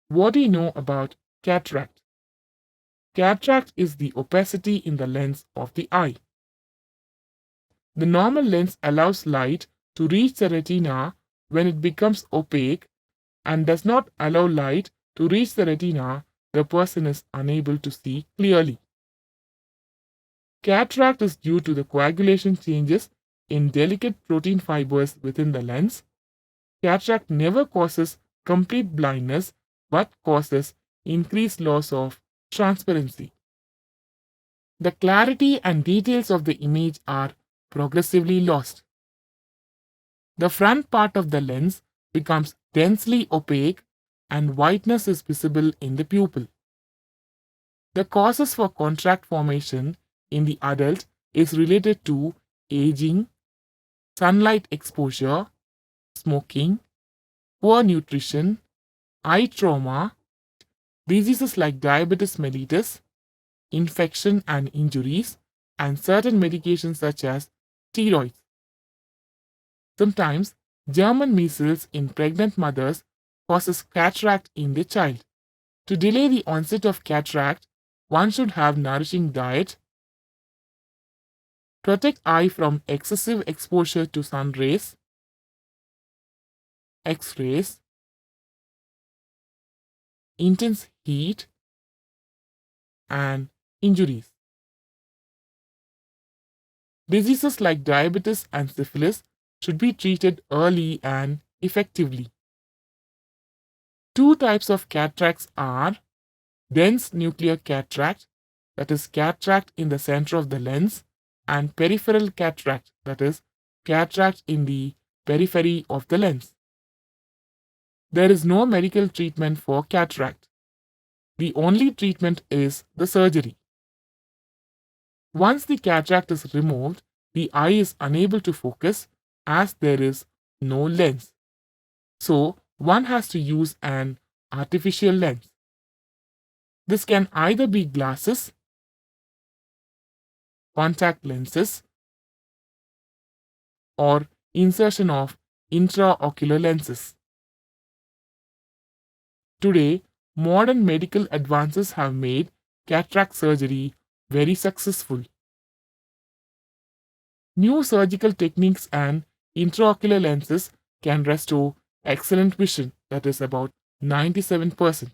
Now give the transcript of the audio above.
What do you know about cataract? Cataract is the opacity in the lens of the eye. The normal lens allows light to reach the retina. When it becomes opaque and does not allow light to reach the retina, the person is unable to see clearly. Cataract is due to the coagulation changes in delicate protein fibers within the lens. Cataract never causes complete blindness but causes increased loss of transparency. The clarity and details of the image are progressively lost. The front part of the lens becomes densely opaque and whiteness is visible in the pupil. The causes for cataract formation in the adult is related to aging, sunlight exposure, smoking, poor nutrition, eye trauma, diseases like diabetes mellitus, infection and injuries, and certain medications such as steroids. Sometimes German measles in pregnant mothers causes cataract in the child. To delay the onset of cataract, one should have nourishing diet, protect eye from excessive exposure to sun rays, X-rays, intense heat, and injuries. Diseases like diabetes and syphilis should be treated early and effectively. Two types of cataracts are dense nuclear cataract, that is cataract in the center of the lens, and peripheral cataract, that is cataract in the periphery of the lens. There is no medical treatment for cataract. The only treatment is the surgery. Once the cataract is removed, the eye is unable to focus as there is no lens. So, one has to use an artificial lens. This can either be glasses, contact lenses, or insertion of intraocular lenses. Today, modern medical advances have made cataract surgery very successful. New surgical techniques and intraocular lenses can restore excellent vision, that is about 97%.